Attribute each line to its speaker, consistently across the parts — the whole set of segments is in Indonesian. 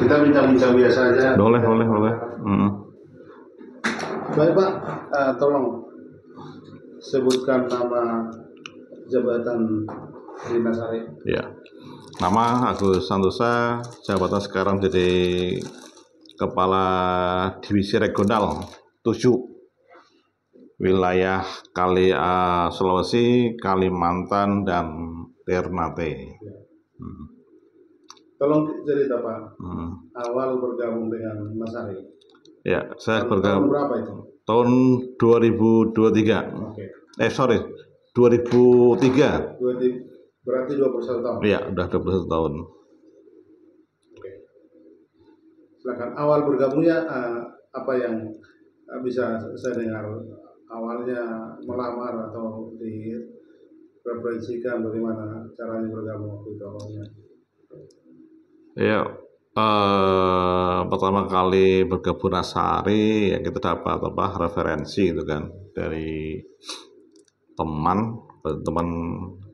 Speaker 1: Kita bincang-bincang biasa aja.
Speaker 2: Boleh.
Speaker 1: Baik Pak, tolong sebutkan nama jabatan di Nasari.
Speaker 2: Ya, nama Agus Santosa, jabatan sekarang jadi Kepala Divisi Regional 7 wilayah Sulawesi, Kalimantan, dan Ternate.
Speaker 1: Tolong cerita Pak, awal bergabung dengan Nasari.
Speaker 2: Ya, saya
Speaker 1: Tahun
Speaker 2: bergabung
Speaker 1: berapa itu?
Speaker 2: tahun 2023.
Speaker 1: Oke.
Speaker 2: 2003.
Speaker 1: Berarti 21 tahun.
Speaker 2: Iya, udah 21 tahun.
Speaker 1: Oke. Silakan awal bergabungnya apa yang bisa saya dengar, awalnya melamar atau direferensikan bagaimana caranya bergabung waktu itu awalnya?
Speaker 2: Ya, pertama kali bergabung Nasari ya kita dapat referensi itu kan dari teman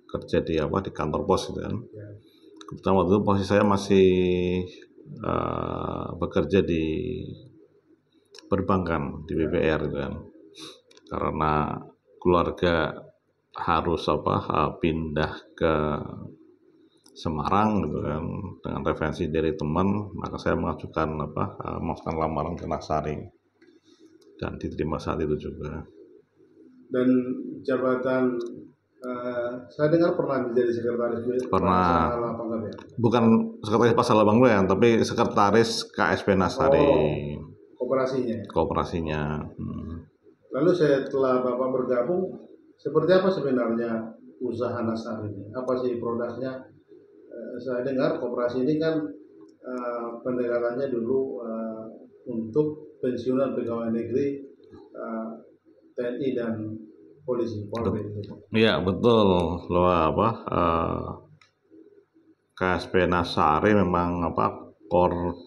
Speaker 2: kerja di kantor pos gitu kan. Kebetulan waktu itu posisi saya masih bekerja di perbankan di BBR gitu kan. Karena keluarga harus pindah ke Semarang gitu kan, dengan referensi dari teman, maka saya mengajukan memasukkan lamaran ke Nasari dan diterima saat itu juga.
Speaker 1: Dan jabatan saya dengar pernah menjadi sekretaris
Speaker 2: Pernah.
Speaker 1: apa enggak ya?
Speaker 2: Bukan sekretaris Pasar Labang ya, tapi sekretaris KSP Nasari. Kooperasinya.
Speaker 1: Lalu setelah Bapak bergabung, seperti apa sebenarnya usaha Nasari ini? Apa sih produknya? Saya dengar koperasi ini kan pendekatannya dulu untuk pensiunan pegawai negeri, TNI dan polisi.
Speaker 2: Iya betul, KSP Nasari memang core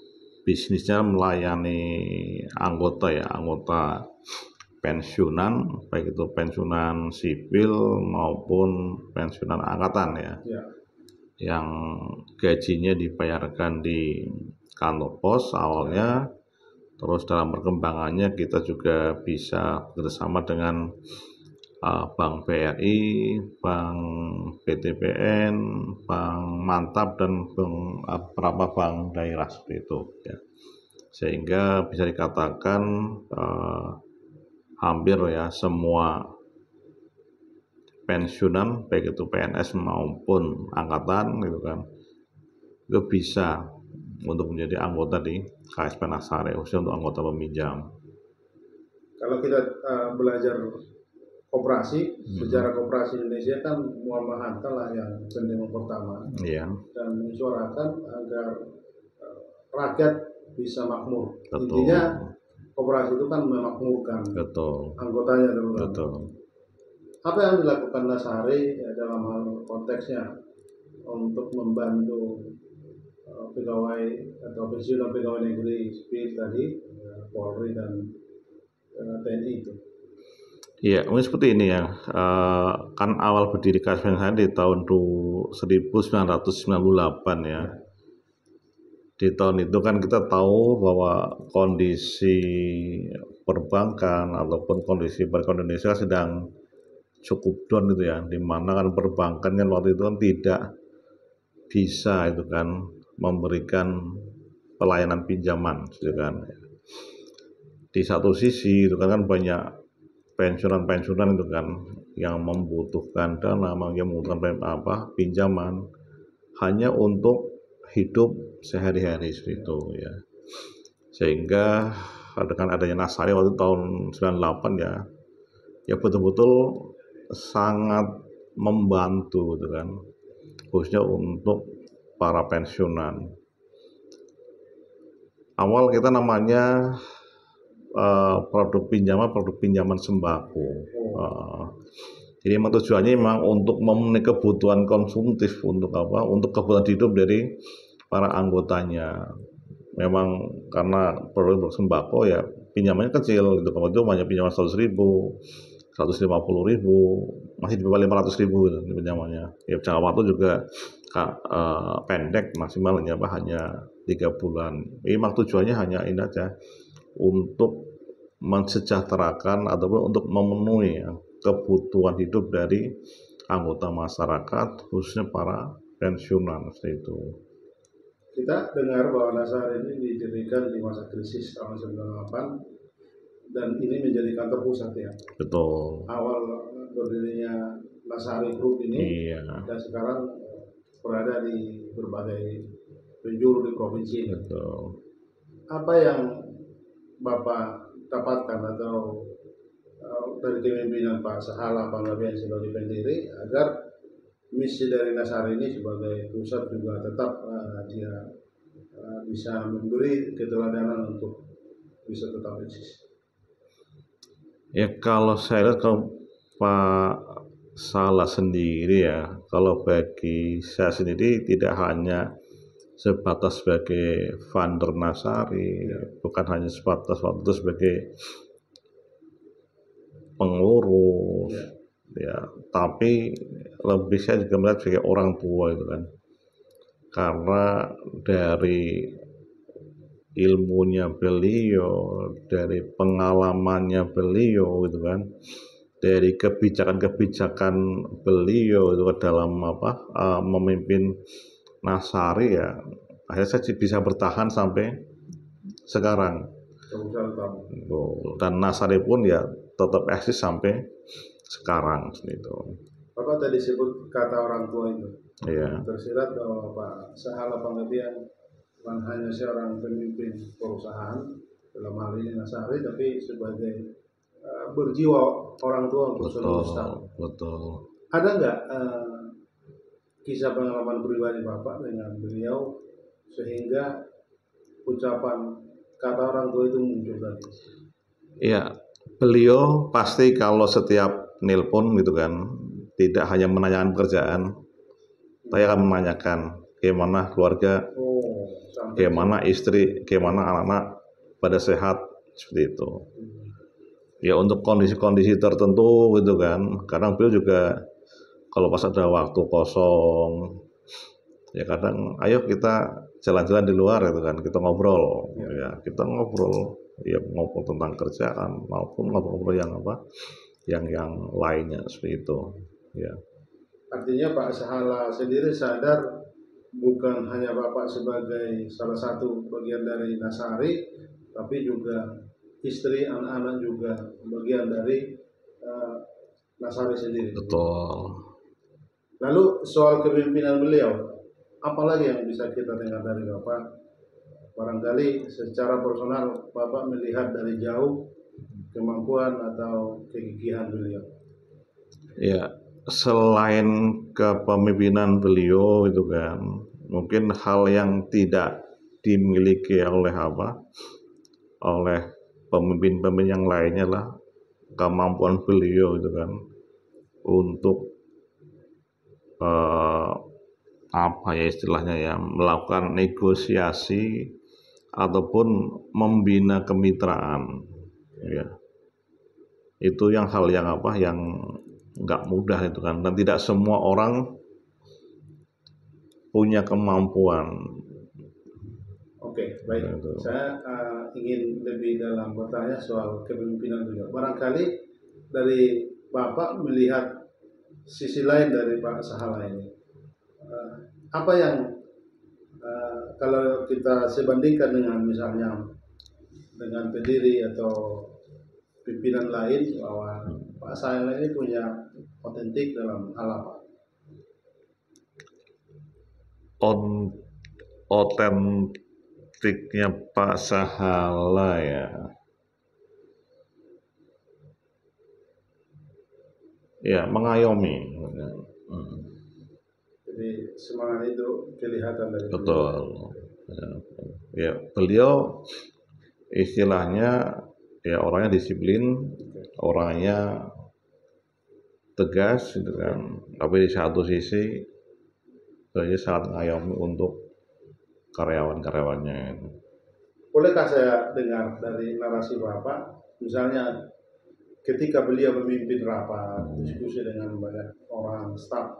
Speaker 2: bisnisnya melayani anggota pensiunan, baik itu pensiunan sipil maupun pensiunan angkatan ya. Yang gajinya dibayarkan di kantor pos awalnya, terus dalam perkembangannya kita juga bisa bekerjasama dengan Bank BRI, Bank BTPN, Bank Mantap, dan beberapa bank daerah seperti itu ya. Sehingga bisa dikatakan hampir ya semua pensiunan baik itu PNS maupun angkatan gitu kan itu bisa untuk menjadi anggota di KSP Nasari, khususnya untuk anggota peminjam.
Speaker 1: Kalau kita belajar koperasi, sejarah koperasi Indonesia kan Muhammad Hatta lah yang pendemo pertama, dan mensuarakan agar rakyat bisa makmur.
Speaker 2: Betul.
Speaker 1: Intinya koperasi itu kan memakmurkan anggotanya terutama.
Speaker 2: Betul.
Speaker 1: Apa yang dilakukan Nasari dalam hal konteksnya untuk membantu pegawai atau pensiunan pegawai negeri sipil tadi, Polri dan TNI itu?
Speaker 2: Iya, mungkin seperti ini ya. Kan awal berdiri KSP saya di tahun 1998 ya. Di tahun itu kan kita tahu bahwa kondisi perbankan ataupun kondisi perekonomian Indonesia sedang cukup down itu ya, dimana kan perbankan kan waktu itu kan tidak bisa itu kan memberikan pelayanan pinjaman gitu kan. Di satu sisi itu kan banyak pensiunan itu kan yang membutuhkan dana, yang membutuhkan pinjaman hanya untuk hidup sehari-hari seperti itu ya. Sehingga dengan adanya Nasari waktu tahun 98 ya betul-betul sangat membantu gitu kan, khususnya untuk para pensiunan. Awal kita namanya produk pinjaman sembako. Jadi memang tujuannya memang untuk memenuhi kebutuhan konsumtif untuk kebutuhan hidup dari para anggotanya. Memang karena produk sembako ya pinjamannya kecil gitu, kalau itu banyak pinjaman 100.000, 150.000, masih di bawah 500.000 pinjamannya. Ya jangka waktu juga pendek, maksimalnya hanya 5 3 bulan. Memang tujuannya hanya ini aja, untuk mensejahterakan ataupun untuk memenuhi ya, kebutuhan hidup dari anggota masyarakat, khususnya para pensiunan seperti itu.
Speaker 1: Kita dengar bahwa Nasar ini didirikan di masa krisis tahun 98 dan ini menjadi kantor pusat ya.
Speaker 2: Betul.
Speaker 1: Awal berdirinya Nasari Group ini
Speaker 2: Iya.
Speaker 1: dan sekarang berada di berbagai penjuru di provinsi ini.
Speaker 2: Betul.
Speaker 1: Apa yang Bapak dapatkan atau dari kepemimpinan Pak Sahala Panggabean sebagai pendiri agar misi dari Nasari ini sebagai pusat juga tetap dia bisa memberi keteladanan untuk bisa tetap eksis.
Speaker 2: Ya kalau saya lihat kalau Pak Salah sendiri ya, kalau bagi saya sendiri tidak hanya sebatas sebagai founder Nasari, bukan hanya sebatas waktu itu sebagai pengurus, ya, tapi lebih saya juga melihat sebagai orang tua itu kan, karena dari ilmunya beliau, dari pengalamannya beliau gitu kan, dari kebijakan-kebijakan beliau itu dalam memimpin Nasari ya, akhirnya saya bisa bertahan sampai sekarang. Dan Nasari pun ya tetap eksis sampai sekarang gitu.
Speaker 1: Bapak tadi sebut kata orang tua itu.
Speaker 2: Iya.
Speaker 1: Tersirat bahwa Pak Sahala Panggabean bukan hanya seorang pemimpin perusahaan dalam hal ini Nasari, tapi sebagai berjiwa orang tua untuk seluruh staf.
Speaker 2: Betul.
Speaker 1: Ada nggak kisah pengalaman pribadi Bapak dengan beliau sehingga ucapan kata orang tua itu muncul tadi?
Speaker 2: Iya, beliau pasti kalau setiap nelpon gitu kan, tidak hanya menanyakan pekerjaan, saya akan menanyakan bagaimana keluarga, bagaimana istri, bagaimana anak-anak pada sehat, seperti itu. Ya untuk kondisi-kondisi tertentu gitu kan, kadang beliau juga kalau pas ada waktu kosong, ya kadang ayo kita jalan-jalan di luar gitu kan, kita ngobrol, ya kita ngobrol, ya ngobrol tentang kerjaan maupun ngobrol yang lainnya seperti itu, ya.
Speaker 1: Artinya Pak Sahala sendiri sadar bukan hanya Bapak sebagai salah satu bagian dari Nasari, tapi juga istri, anak-anak juga bagian dari Nasari sendiri.
Speaker 2: Betul.
Speaker 1: Lalu soal kepemimpinan beliau, apalagi yang bisa kita dengar dari Bapak? Barangkali secara personal Bapak melihat dari jauh kemampuan atau kegigihan beliau.
Speaker 2: Ya, selain kepemimpinan beliau itu kan, mungkin hal yang tidak dimiliki oleh pemimpin-pemimpin yang lainnya lah, kemampuan beliau itu kan untuk istilahnya ya, melakukan negosiasi ataupun membina kemitraan, ya. Itu yang hal yang nggak mudah itu kan, dan tidak semua orang punya kemampuan.
Speaker 1: Oke, baik. Saya ingin lebih dalam bertanya soal kepemimpinan beliau. Barangkali dari Bapak melihat sisi lain dari Pak Sahala ini. Apa yang kalau kita sebandingkan dengan misalnya dengan pendiri atau pimpinan lain, bahwa Pak Sahala ini punya otentik dalam hal apa?
Speaker 2: Otentiknya Pak Sahala ya. Ya, mengayomi.
Speaker 1: Jadi semangat itu kelihatan dari
Speaker 2: betul. Ya, beliau istilahnya ya orangnya disiplin, orangnya tegas gitu kan. Tapi di satu sisi dia sangat mengayomi untuk karyawan-karyawannya.
Speaker 1: Bolehkah saya dengar dari narasi Bapak, misalnya ketika beliau memimpin rapat, diskusi dengan banyak orang, staf,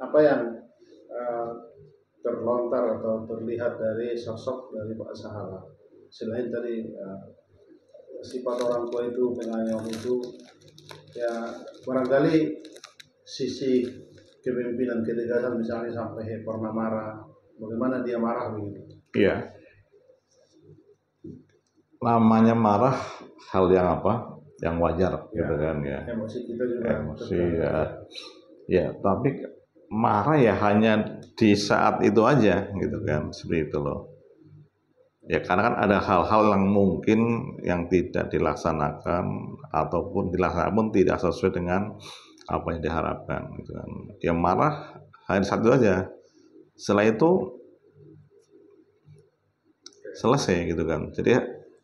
Speaker 1: apa yang terlontar atau terlihat dari sosok dari Pak Sahala. Selain tadi sifat orang tua itu, pengayom itu, ya barangkali sisi kepemimpinan ketegasan misalnya sampai pernah marah, bagaimana dia marah begitu.
Speaker 2: Iya, namanya marah hal yang apa? Yang wajar,
Speaker 1: Ya,
Speaker 2: gitu kan ya.
Speaker 1: emosi kita juga
Speaker 2: Emosi ya. Ya, tapi marah ya hanya di saat itu aja, gitu kan, seperti itu loh. Ya, karena kan ada hal-hal yang mungkin yang tidak dilaksanakan ataupun dilaksanakan pun tidak sesuai dengan apa yang diharapkan, gitu kan. Ya marah hanya satu aja. Setelah itu selesai, gitu kan. Jadi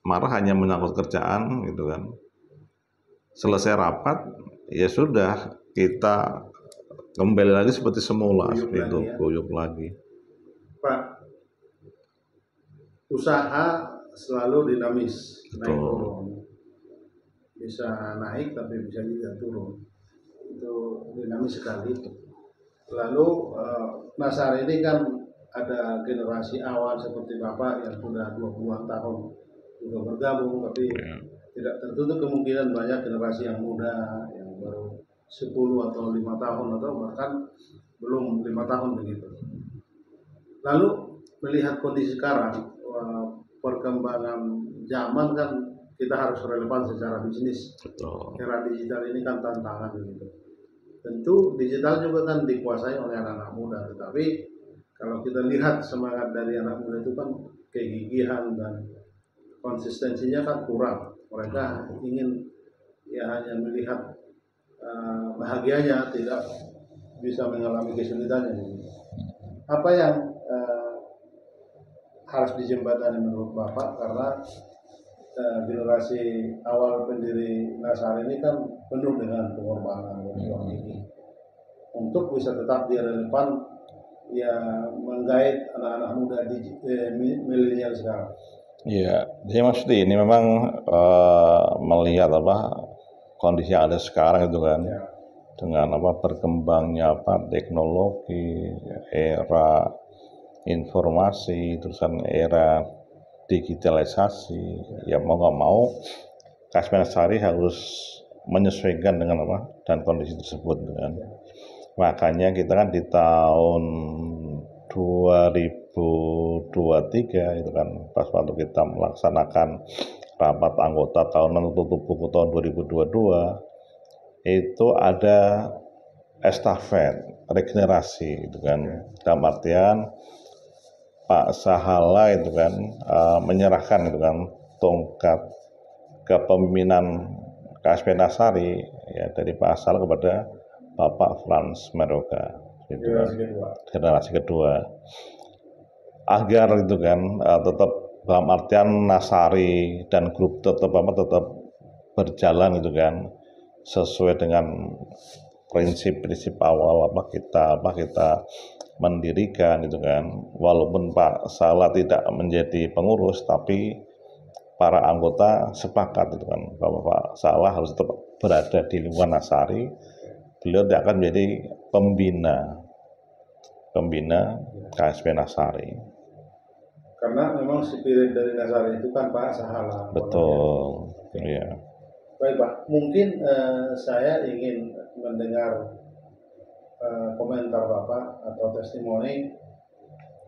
Speaker 2: marah hanya menyangkut kerjaan, gitu kan. Selesai rapat, ya sudah, kita kembali lagi seperti semula,
Speaker 1: Guyup
Speaker 2: seperti itu,
Speaker 1: lagi ya.
Speaker 2: guyup lagi.
Speaker 1: Pak, usaha selalu dinamis, naik
Speaker 2: Betul.
Speaker 1: turun. Bisa naik tapi bisa juga turun. Itu dinamis sekali. Lalu Nasar ini kan ada generasi awal seperti Bapak yang sudah 20 tahun juga bergabung, tapi tidak tertutup kemungkinan banyak generasi yang muda yang baru 10 atau 5 tahun atau bahkan belum 5 tahun begitu. Lalu melihat kondisi sekarang, perkembangan zaman kan kita harus relevan secara bisnis.
Speaker 2: Betul.
Speaker 1: Era digital ini kan tantangan begitu. Tentu digital juga kan dikuasai oleh anak-anak muda, tetapi kalau kita lihat semangat dari anak muda itu kan kegigihan dan konsistensinya kan kurang. Mereka ingin ya hanya melihat bahagianya, tidak bisa mengalami kesulitannya. Apa yang harus dijembatani menurut Bapak, karena generasi awal pendiri Nasar ini kan penuh dengan pengorbanan berjuang ini untuk bisa tetap dia relevan, ya menggait anak-anak muda di milenial sekarang.
Speaker 2: Iya, saya maksud ini memang melihat apa kondisi yang ada sekarang itu kan,
Speaker 1: Ya.
Speaker 2: dengan apa berkembangnya apa teknologi, era informasi, terusan era digitalisasi, ya mau nggak mau Kasmen Sari harus menyesuaikan dengan apa dan kondisi tersebut kan. Makanya kita kan di tahun 2023 itu kan pas waktu kita melaksanakan rapat anggota tahunan untuk buku tahun 2022 itu ada estafet regenerasi itu kan, dalam artian Pak Sahala itu kan menyerahkan itu kan tongkat kepemimpinan KSP Nasari ya dari Pak Sahala kepada Bapak Frans Meroga itu kan, generasi kedua, agar itu kan tetap dalam artian Nasari dan grup tetap berjalan itu kan sesuai dengan prinsip-prinsip awal kita mendirikan itu kan. Walaupun Pak Salah tidak menjadi pengurus, tapi para anggota sepakat itu kan bahwa Pak Salah harus tetap berada di lingkungan Nasari. Beliau akan menjadi pembina KSP Nasari.
Speaker 1: Karena memang spirit dari Nasari itu kan Pak Sahala.
Speaker 2: Betul, iya.
Speaker 1: Baik Pak, mungkin saya ingin mendengar komentar Bapak atau testimoni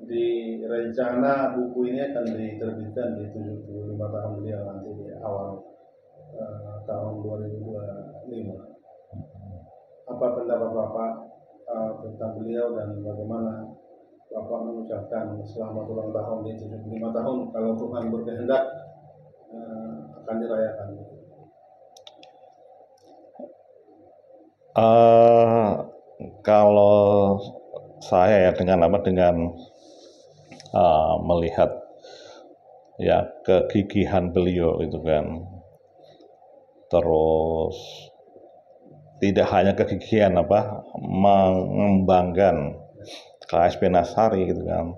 Speaker 1: di rencana buku ini akan diterbitkan di 75 tahun beliau nanti di awal tahun 2025. Apa pendapat Bapak tentang beliau dan bagaimana Bapak mengucapkan selamat ulang tahun di 75 tahun kalau Tuhan berkehendak akan dirayakan?
Speaker 2: Kalau saya ya dengan melihat ya kegigihan beliau itu kan, terus tidak hanya kegigihan mengembangkan KSP Nasari gitu kan,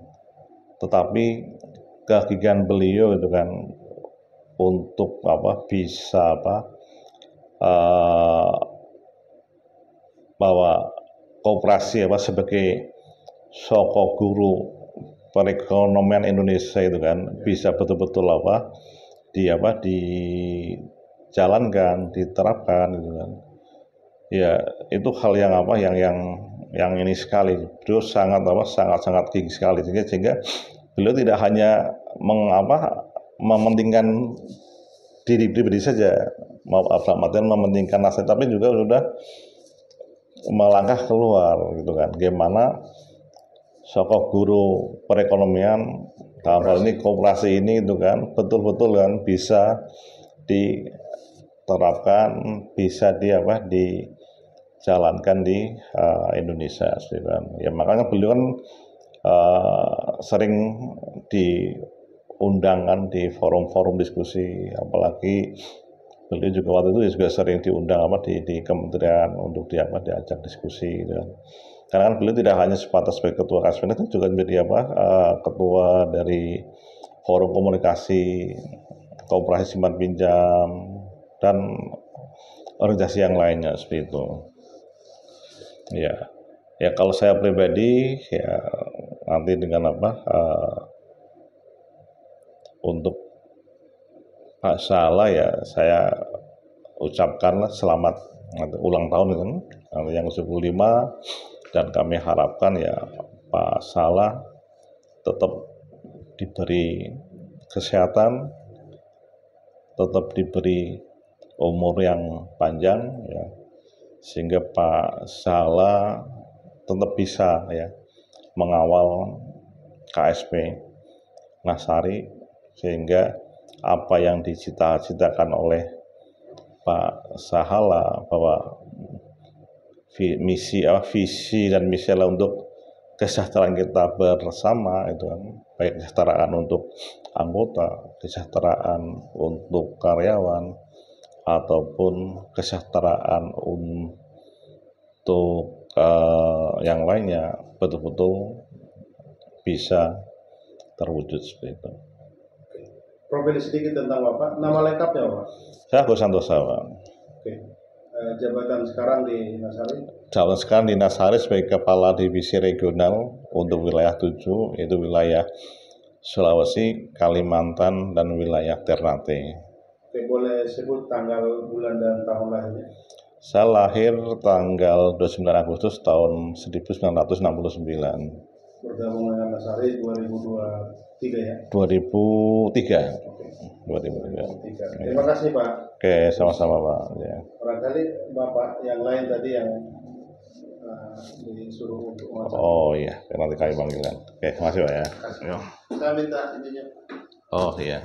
Speaker 2: tetapi kegigihan beliau itu kan untuk bisa bahwa koperasi sebagai soko guru perekonomian Indonesia itu kan bisa betul-betul dijalankan, diterapkan gitu kan. Ya, itu hal yang yang ini sekali. Beliau sangat tinggi sekali sehingga beliau tidak hanya mementingkan diri pribadi saja, mementingkan nasib, tapi juga sudah melangkah keluar gitu kan. Gimana sokok guru perekonomian dalam hal ini koperasi ini itu kan betul-betul kan bisa diterapkan, bisa dijalankan di Indonesia gitu kan. Ya makanya beliau kan sering diundang kan di forum-forum diskusi, apalagi beliau juga waktu itu juga sering diundang di kementerian untuk diajak diskusi gitu kan. Karena kan beliau tidak hanya sebatas sebagai ketua Kaspenet, itu juga menjadi ketua dari forum komunikasi koperasi simpan pinjam dan organisasi yang lainnya seperti itu. Ya kalau saya pribadi ya nanti dengan untuk Pak Salah ya saya ucapkanlah selamat ulang tahun itu yang ke-75, dan kami harapkan ya Pak Salah tetap diberi kesehatan, tetap diberi umur yang panjang ya, sehingga Pak Salah tetap bisa ya mengawal KSP Nasari, sehingga apa yang dicita-citakan oleh Pak Sahala bahwa visi dan misi untuk kesejahteraan kita bersama itu kan, baik kesejahteraan untuk anggota, kesejahteraan untuk karyawan, ataupun kesejahteraan untuk yang lainnya betul-betul bisa terwujud seperti itu.
Speaker 1: Profil sedikit tentang Bapak, nama lengkapnya Pak?
Speaker 2: Saya Agus Santosa, Pak.
Speaker 1: Oke. Jabatan sekarang di Nasari?
Speaker 2: Jabatan sekarang di Nasari sebagai Kepala Divisi Regional untuk wilayah 7, yaitu wilayah Sulawesi, Kalimantan, dan wilayah Ternate.
Speaker 1: Oke, boleh sebut tanggal, bulan, dan tahun lahirnya?
Speaker 2: Saya lahir tanggal 29 Agustus tahun 1969.
Speaker 1: Bergabung dengan Nasari 2023 ya?
Speaker 2: 2003.
Speaker 1: Oke.
Speaker 2: 2003.
Speaker 1: Terima kasih Pak.
Speaker 2: Oke, sama-sama Pak. Ya.
Speaker 1: Barangkali Bapak yang lain tadi yang disuruh untuk wawancara.
Speaker 2: Oh iya, nanti kami panggilkan. Oke, terima kasih Pak ya.
Speaker 1: Saya minta ininya.
Speaker 2: Oh iya.